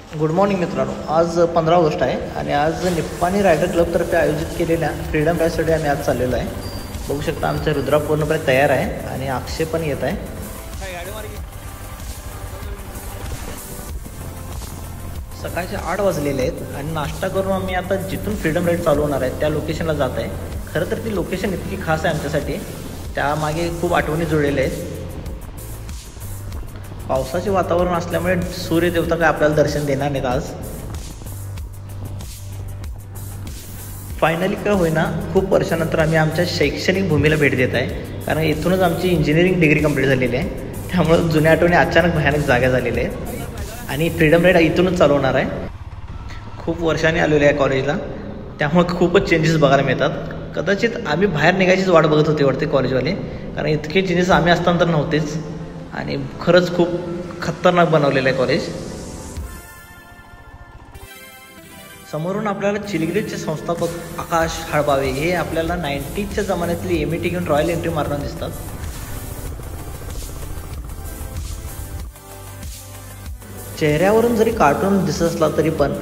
Good morning मित्रांनो. आज 15 August आहे आणि आज निप्पाणी रायडर क्लबतर्फे आयोजित केलेल्या फ्रीडम राईडसाठी आम्ही आज चाललेलो आहे. बघू शकता आमचा रुद्रा पूर्णपणे तयार आहे आणि अक्षय पण येत आहे. सकाळचे 8 वाजलेले आहेत आणि नाश्ता करून आम्ही आता जिथून फ्रीडम राईड चालू होणार आहे त्या लोकेशनला जात आहे. खरं तर ती लोकेशन इतकी खास आहे आमच्यासाठी, त्यामागे खूप आठवणी जुळलेल्या आहेत. पावसाचे वातावरण असल्यामुळे सूर्यदेवता काय आपल्याला दर्शन देणार नाहीत आज. फायनली काय होईना खूप वर्षानंतर आम्ही आमच्या शैक्षणिक भूमीला भेट देत आहे, कारण इथूनच आमची इंजिनिअरिंग डिग्री कंप्लीट झालेली आहे. त्यामुळे जुन्या आठवणी अचानक भयानक जाग्या झालेल्या आहेत आणि फ्रीडम राईड इथूनच चालू होणार आहे. खूप वर्षांनी आलेलो आहे कॉलेजला, त्यामुळे खूपच चेंजेस बघायला मिळतात. कदाचित आम्ही बाहेर निघायचीच वाट बघत होते वाटते कॉलेजवाले, कारण इतके चेंजेस आम्ही असताना तर नव्हतेच आणि खरंच खूप खतरनाक बनवलेलं आहे कॉलेज. समोरून आपल्याला चिलगिरीचे संस्थापक आकाश हळबावे हे आपल्याला 90च्या जमान्यातली MET घेऊन रॉयल एंट्री मारताना दिसतात. चेहऱ्यावरून जरी कार्टून दिसत असला तरी पण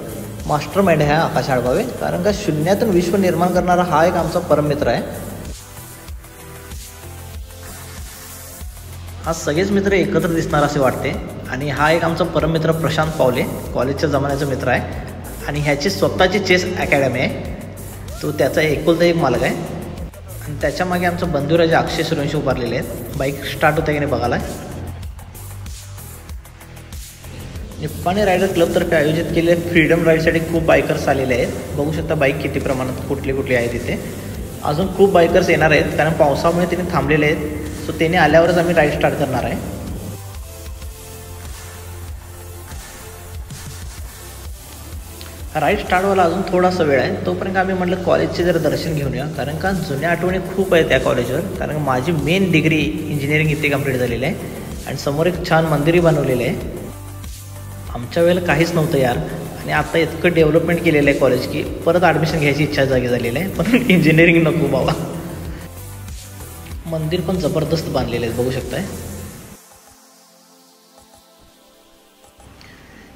मास्टर माइंड आहे आकाश हळबावे, कारण का शून्यातून विश्व निर्माण करणारा हा एक आमचा परममित्र आहे. आज सगळेच मित्र एकत्र दिसणार असे वाटते आणि हा एक आमचा परममित्र प्रशांत पावले, कॉलेजच्या जमान्याचा मित्र आहे आणि ह्याची स्वतःची चेस अकॅडमी आहे. तो त्याचा एकुलता एक मालक आहे आणि त्याच्या मागे आमचा बंधुराजा अक्षय सूर्यवंशी उभारलेले आहेत. बाईक स्टार्ट होते की नाही बघायला. निप्पाणी रायडर क्लबतर्फे आयोजित केलेल्या फ्रीडम राईडसाठी खूप बायकर्स आलेले आहेत. बघू शकता बाईक किती प्रमाणात कुठली आहेत तिथे. अजून खूप बायकर्स येणार आहेत कारण पावसामुळे तिने थांबलेले आहेत. सो त्याने आल्यावरच आम्ही राईड स्टार्ट करणार आहे. राईड स्टार्ट व्हायला अजून थोडासा वेळ आहे, तोपर्यंत आम्ही म्हटलं कॉलेजचे जरा दर्शन घेऊन या, कारण का जुन्या आठवणी खूप आहेत त्या कॉलेजवर. कारण माझी मेन डिग्री इंजिनिअरिंग इथे कंप्लीट झालेली आहे आणि समोर एक छान मंदिरही बनवलेलं आहे. आमच्या वेळेला काहीच नव्हतं यार, आणि आता इतकं डेव्हलपमेंट केलेलं आहे कॉलेज की परत ॲडमिशन घ्यायची इच्छा जागी झालेली आहे. पण इंजिनिअरिंग नको बाबा. मंदिर पण जबरदस्त बांधलेले आहेत बघू शकताय.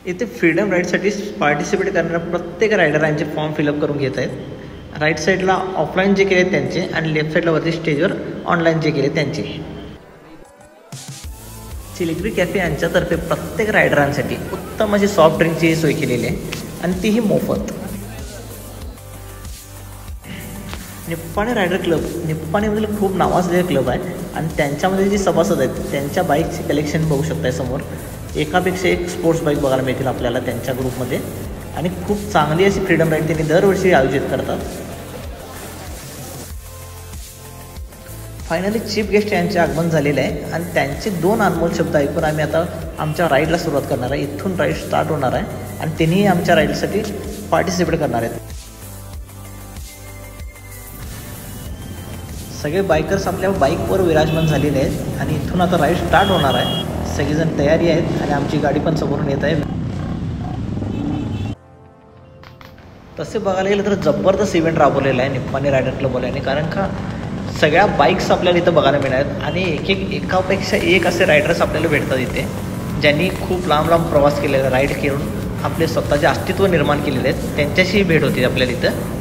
इथे फ्रीडम राईडसाठी पार्टिसिपेट करणाऱ्या प्रत्येक रायडरांचे फॉर्म फिलअप करून घेत आहेत. राईट साईडला ऑफलाईन जे केले त्यांचे आणि लेफ्ट साईडला वरती स्टेजवर ऑनलाईन जे केले त्यांचे. चिलिग्री कॅफे यांच्यातर्फे प्रत्येक रायडरांसाठी उत्तम अशी सॉफ्ट ड्रिंकची सोय केलेली आहे आणि तीही मोफत. निप्पाणी रायडर क्लब निप्पाणीमधील खूप नावाजलेला क्लब आहे आणि त्यांच्यामध्ये जे सभासद आहेत त्यांच्या बाईकचे कलेक्शन बघू शकताय समोर. एकापेक्षा एक स्पोर्ट्स बाईक बघायला मिळतील आपल्याला त्यांच्या ग्रुपमध्ये आणि खूप चांगली अशी फ्रीडम राईड त्यांनी दरवर्षी आयोजित करतात. फायनली चीफ गेस्ट यांचे आगमन झालेले आहे आणि त्यांचे 2 अनमोल शब्द ऐकून आम्ही आता आमच्या राईडला सुरुवात करणार आहे. इथून राईड स्टार्ट होणार आहे आणि त्यांनीही आमच्या राईडसाठी पार्टिसिपेट करणार आहेत. सगळे बायकर्स आपल्या बाईकवर विराजमान झालेले आहेत आणि इथून आता राईड स्टार्ट होणार आहे. सगळेजण तयारी आहेत आणि आमची गाडी पण समोरून येत आहे. तसे बघायला गेलं तर जबरदस्त इव्हेंट राबवलेला आहे निप्पाणी रायडर क्लबवाल्याने, कारण का सगळ्या बाईक्स आपल्याला इथं बघायला मिळणार आहेत आणि एकापेक्षा एक असे रायडर्स आपल्याला भेटतात इथे, ज्यांनी खूप लांब लांब प्रवास केलेला, राईड करून आपले स्वतःचे अस्तित्व निर्माण केलेले आहेत. त्यांच्याशी भेट होती आपल्याला इथं.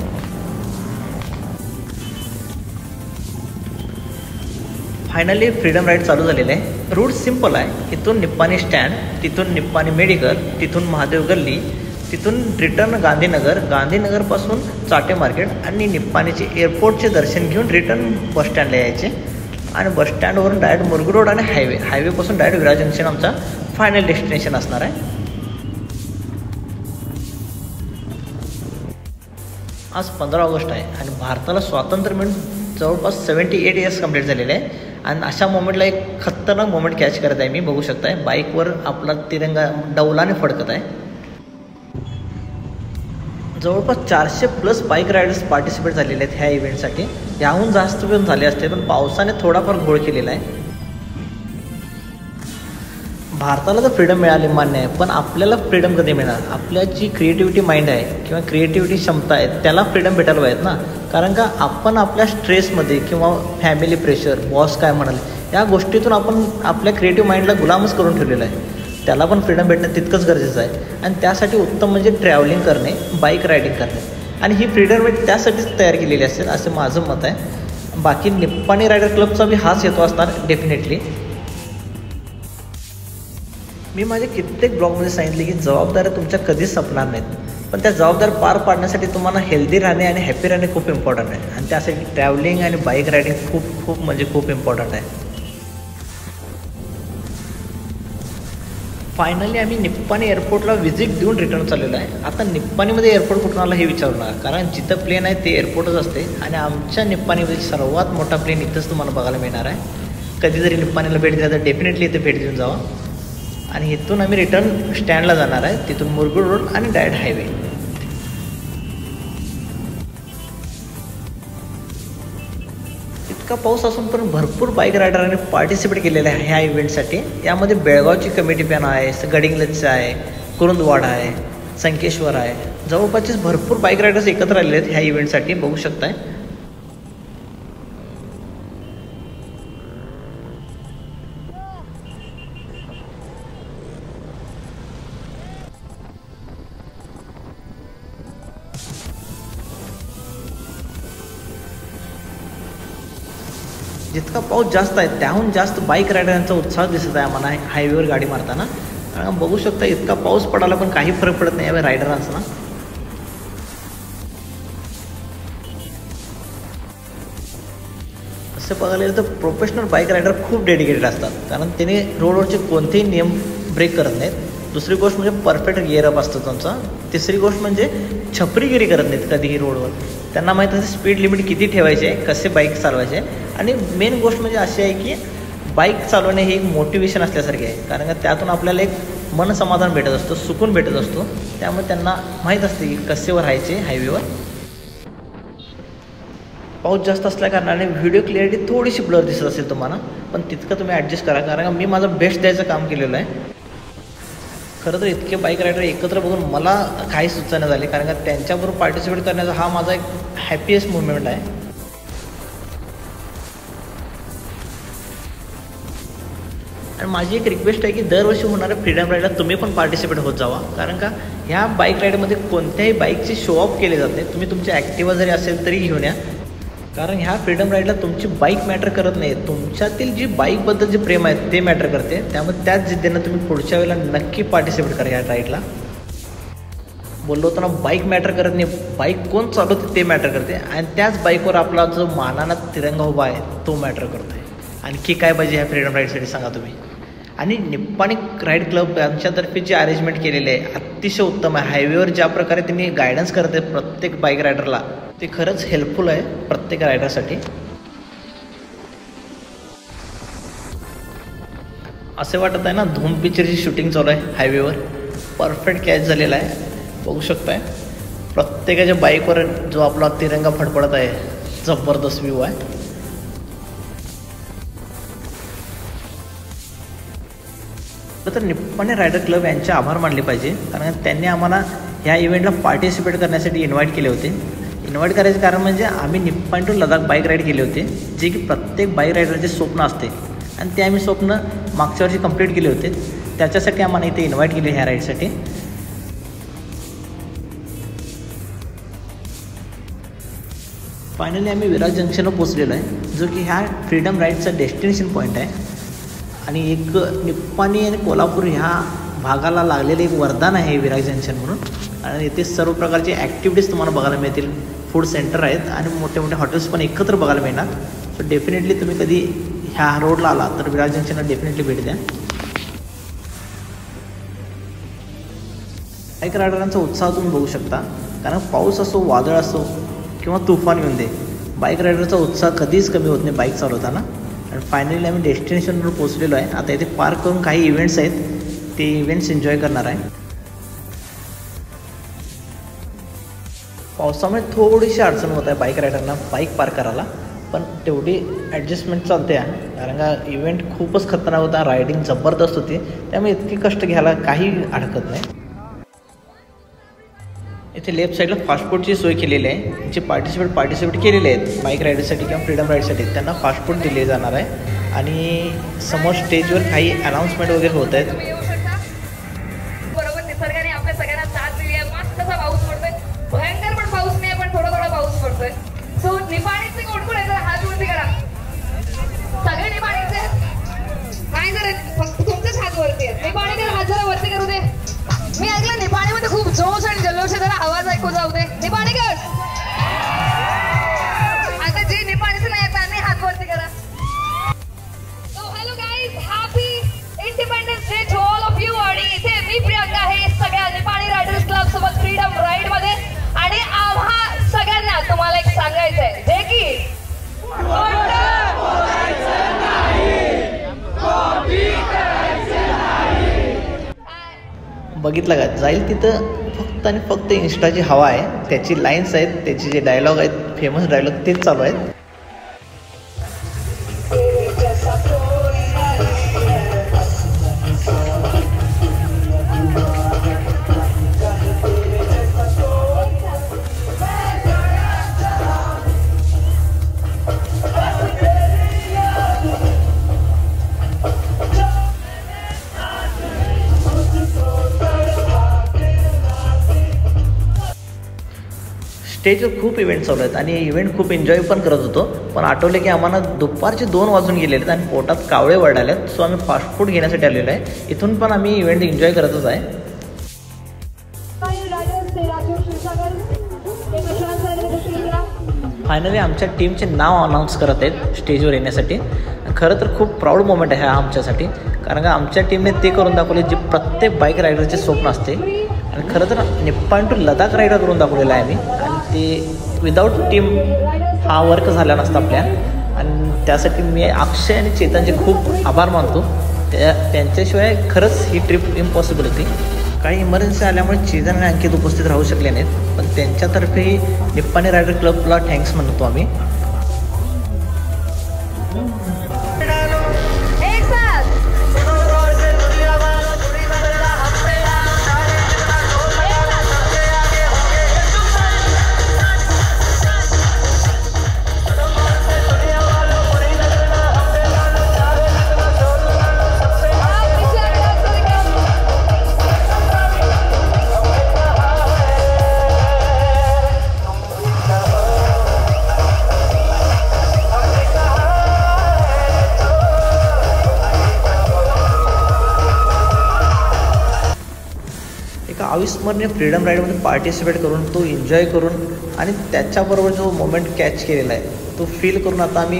फायनली फ्रीडम राईड चालू झालेलं आहे. रूट सिम्पल आहे. इथून निप्पाणी स्टँड, तिथून निप्पाणी मेडिकल, तिथून महादेव गल्ली, तिथून रिटर्न गांधीनगर, गांधीनगरपासून चाटे मार्केट आणि निप्पाणीचे एअरपोर्टचे दर्शन घेऊन रिटर्न बसस्टँडला यायचे आणि बसस्टँडवरून डायरेक्ट मुरगू रोड आणि हायवेपासून डायरेक्ट विराज जंक्शन आमचा फायनल डेस्टिनेशन असणार आहे. आज 15 ऑगस्ट आहे आणि भारताला स्वातंत्र्य मिळून जवळपास 78 इयर्स कंप्लीट झालेले आहे आणि अशा मोमेंटला एक खतरनाक मोमेंट कॅच करत आहे मी. बघू शकताय बाईकवर आपला तिरंगा डौलाने फडकत आहे. जवळपास 400+ बाईक रायडर्स पार्टिसिपेट झालेले आहेत ह्या इव्हेंटसाठी. याहून जास्त पण झाले असते पण पावसाने थोडाफार घोळ केलेला आहे. भारताला तर फ्रीडम मिळाली मान्य आहे, पण आपल्याला फ्रीडम कधी मिळणार? आपल्या जी क्रिएटिव्हिटी माइंड आहे किंवा क्रिएटिव्हिटी क्षमता आहे त्याला फ्रीडम भेटायला पाहिजेत ना. कारण का आपण आपल्या स्ट्रेसमध्ये किंवा फॅमिली प्रेशर, बॉस काय म्हणाल, या गोष्टीतून आपण आपल्या क्रिएटिव्ह माइंडला गुलामच करून ठेवलेलं आहे. त्याला पण फ्रीडम भेटणं तितकंच गरजेचं आहे. आणि त्यासाठी उत्तम म्हणजे ट्रॅव्हलिंग करणे, बाईक रायडिंग करणे. आणि ही फ्रीडम राईड त्यासाठीच तयार केलेली असेल असं माझं मत आहे. बाकी निप्पाणी रायडर क्लबचा बी हाच हेतू असणार डेफिनेटली. मी माझ्या कित्येक ब्लॉगमध्ये सांगितले की जबाबदाऱ्या तुमच्या कधीच संपणार नाहीत, पण त्या जबाबदाऱ्या पार पाडण्यासाठी तुम्हाला हेल्दी राहणे आणि हॅपी राहणे खूप इम्पॉर्टंट आहे. आणि त्यासाठी ट्रॅव्हलिंग आणि बाईक रायडिंग खूप म्हणजे खूप इम्पॉर्टंट आहे. फायनली आम्ही निप्पाणी एअरपोर्टला व्हिजिट देऊन रिटर्न चाललेलो आहे. आता निप्पाणीमध्ये एअरपोर्ट कुठून आला हे विचारू नका, कारण जिथं प्लेन आहे ते एअरपोर्टच असते. आणि आमच्या निप्पाणीमध्ये सर्वात मोठा प्लेन इथंच तुम्हाला बघायला मिळणार आहे. कधी जरी निप्पाणीला भेट द्या तर डेफिनेटली इथे भेट देऊन जावा. आणि इथून आम्ही रिटर्न स्टँडला जाणार आहे, तिथून मुरगुड रोड आणि डायरेक्ट हायवे. इतका पाऊस असून पण भरपूर बाईक रायडरांनी पार्टिसिपेट केलेलं आहे ह्या इव्हेंटसाठी. यामध्ये बेळगावची कमिटी पण आहे, गडिंग्लजचं आहे, कुरुंदवाड आहे, संकेश्वर आहे. जवळपासचे भरपूर बाईक रायडर्स एकत्र आलेले आहेत ह्या इव्हेंटसाठी, बघू शकताय. जितका पाऊस जास्त आहे त्याहून जास्त बाईक रायडरांचा उत्साह दिसत आहे आम्हाला हायवेवर गाडी मारताना. कारण बघू शकता इतका पाऊस पडायला पण काही फरक पडत नाही या रायडरांचा. असं बघायला गेलं तर प्रोफेशनल बाईक रायडर खूप डेडिकेटेड असतात, कारण त्याने रोडवरचे कोणतेही नियम ब्रेक करत नाहीत. दुसरी गोष्ट म्हणजे परफेक्ट गिअर अप असतं त्यांचा. तिसरी गोष्ट म्हणजे छपरीगिरी करत नाहीत कधीही रोडवर. त्यांना माहीत असते स्पीड लिमिट किती ठेवायचे, कसे बाईक चालवायचे. आणि मेन गोष्ट म्हणजे अशी आहे की बाईक चालवणे हे एक मोटिवेशन असल्यासारखे आहे, कारण का त्यातून आपल्याला एक मनसमाधान भेटत असतो, सुकून भेटत असतो. त्यामुळे त्यांना माहीत असते की कसेवर राहायचे हायवेवर. पाऊस जास्त असल्या कारणाने व्हिडिओ क्लिअरिटी थोडीशी ब्लर दिसत असेल तुम्हाला, पण तितकं तुम्ही ॲडजस्ट करा, कारण का मी माझं बेस्ट द्यायचं काम केलेलं आहे. खरं तर इतके बाईक रायडर एकत्र बघून मला काही सुचना झाली, कारण का त्यांच्याबरोबर पार्टिसिपेट करण्याचा हा माझा एक हॅपीएस्ट मुवमेंट आहे. आणि माझी एक रिक्वेस्ट आहे की दरवर्षी होणाऱ्या फ्रीडम राईडला तुम्ही पण पार्टिसिपेट होत जावा, कारण का ह्या बाईक राईडमध्ये कोणत्याही बाईकची शो ऑफ केले जाते. तुम्ही तुमची ॲक्टिवा जरी असेल तरी घेऊन या, कारण ह्या फ्रीडम राईडला तुमची बाईक मॅटर करत नाही, तुमच्यातील जी बाईकबद्दल जे प्रेम आहे ते मॅटर करते. त्यामुळे त्याच जिद्दीनं तुम्ही पुढच्या वेळेला नक्की पार्टिसिपेट करा ह्या राईडला. बोललो होतो ना, बाईक मॅटर करत नाही, बाईक कोण चालवते ते मॅटर करते. आणि त्याच बाईकवर आपला जो मानाना तिरंगा उभा आहे तो मॅटर करतो आहे. आणखी काय पाहिजे ह्या फ्रीडम राईडसाठी सांगा तुम्ही. आणि निप्पाणी राईड क्लब यांच्यातर्फे जे अरेंजमेंट केलेले आहे अतिशय उत्तम आहे. हायवेवर ज्या प्रकारे त्यांनी गायडन्स करत आहे प्रत्येक बाईक रायडरला, ते खरंच हेल्पफुल आहे प्रत्येक रायडरसाठी. असे वाटत आहे ना धूम पिक्चरची शूटिंग चालू आहे हायवेवर. परफेक्ट कॅच झालेला आहे, बघू शकताय. प्रत्येकाच्या बाईकवर जो आपला तिरंगा फडफडत आहे, जबरदस्त व्ह्यू आहे. तर निप्पाणी रायडर क्लब यांचे आभार मानले पाहिजे, कारण त्यांनी आम्हाला ह्या इव्हेंटला पार्टिसिपेट करण्यासाठी इन्व्हाइट केले होते. इन्व्हाइट करायचं कारण म्हणजे आम्ही Nippani to Ladakh bike ride केले होते, जे की प्रत्येक बाईक रायडरचे स्वप्न असते. आणि ते आम्ही स्वप्न मागच्या वर्षी कंप्लीट केले होते. त्याच्यासाठी आम्हाला इथे इन्व्हाइट केले ह्या राईडसाठी. फायनली आम्ही विरार जंक्शनला पोचलेलो आहे, जो की ह्या फ्रीडम राईडचा डेस्टिनेशन पॉईंट आहे. आणि एक निप्पाणी आणि कोल्हापूर ह्या भागाला लागलेलं एक वरदान आहे विरार जंक्शन म्हणून. आणि इथे सर्व प्रकारचे ॲक्टिव्हिटीज तुम्हाला बघायला मिळतील. फूड सेंटर आहेत आणि मोठे मोठे हॉटेल्स पण एकत्र बघायला मिळणार. सो डेफिनेटली तुम्ही कधी ह्या रोडला आला तर विरार जंक्शनला डेफिनेटली भेट द्या. बाईक रायडरांचा उत्साह तुम्ही बघू शकता, कारण पाऊस असो, वादळ असो किंवा तुफान येऊन दे, बाईक रायडरचा उत्साह कधीच कमी होत नाही बाईक चालवताना. आणि फायनली आम्ही डेस्टिनेशनवर पोचलेलो आहे. आता इथे पार्क करून काही इव्हेंट्स आहेत, ते इव्हेंट्स एन्जॉय करणार आहे. पावसामुळे थोडीशी अडचण होत आहे बाईक रायडरना बाईक पार्क करायला, पण तेवढी ॲडजस्टमेंट चालते आहे, कारण का इव्हेंट खूपच खतरनाक होता, रायडिंग जबरदस्त होती. त्यामुळे इतके कष्ट घ्यायला काही अडकत नाही. इथे लेफ्ट साईडला फास्ट फूडची सोय केलेली आहे. जे पार्टिसिपेट केलेले आहेत बाईक रायडरसाठी किंवा फ्रीडम राईडसाठी त्यांना फास्ट फूड दिले जाणार आहे. आणि समोर स्टेजवर काही अनाऊन्समेंट वगैरे होत आहेत. खूप जोश आणि जल्लोष जरा आवाज ऐकू जाऊ दे. निपाणीकर आता जे निपाणीचं नाही त्यांनी हात वरती करा. So hello guys, happy independence day to all of you. आणि इथे मी प्रियंका आहे सगळ्या निपाणी रायडर्स क्लब सोबत फ्रीडम राईड मध्ये. आणि आम्हा सगळ्यांना तुम्हाला एक सांगायचं आहे जे की बघितलं का, जाईल तिथं फक्त आणि फक्त इन्स्टाची हवा आहे. त्याची लाईन्स आहेत, त्याचे जे डायलॉग आहेत, फेमस डायलॉग तेच चालू आहेत. स्टेजवर खूप इव्हेंट चालू आहेत आणि इव्हेंट खूप एन्जॉय पण करत होतो. पण आठवले की आम्हाला दुपारचे 2 वाजून गेलेले आहेत आणि पोटात कावळे वळाले आहेत. सो आम्ही फास्ट फूड घेण्यासाठी आलेलो आहे. इथून पण आम्ही इव्हेंट एन्जॉय करतच आहे. फायनली आमच्या टीमचे नाव अनाऊन्स करत आहेत स्टेजवर येण्यासाठी. खरं तर खूप प्राऊड मोमेंट आहे हा आमच्यासाठी, कारण का आमच्या टीमने ते करून दाखवले जे प्रत्येक बाईक रायडरचे स्वप्न असते. आणि खरं तर निप्पाणी टू लडाख रायडर करून दाखवलेला आहे आम्ही. आणि ते विदाऊट टीम हा वर्क झाला नसता आपल्या. आणि त्यासाठी मी अक्षय आणि चेतनचे खूप आभार मानतो. त्यांच्याशिवाय खरंच ही ट्रिप इम्पॉसिबल होती. काही इमर्जन्सी आल्यामुळे चेतन आणि अंकित उपस्थित राहू शकले नाहीत, पण त्यांच्यातर्फे निप्पाणी रायडर क्लबला थँक्स म्हणतो आम्ही. अविस्मरणीय फ्रीडम राईडमध्ये पार्टिसिपेट करून, तो एन्जॉय करून आणि त्याच्याबरोबर जो मोमेंट कॅच केलेला आहे तो फील करून आता आम्ही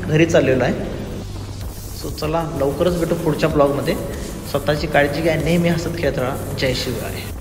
घरी चाललेलो आहे. सो चला लवकरच भेटू पुढच्या ब्लॉगमध्ये. स्वतःची काळजी घ्या, नेहमी हसत खेळत राहा. जय शिवराय.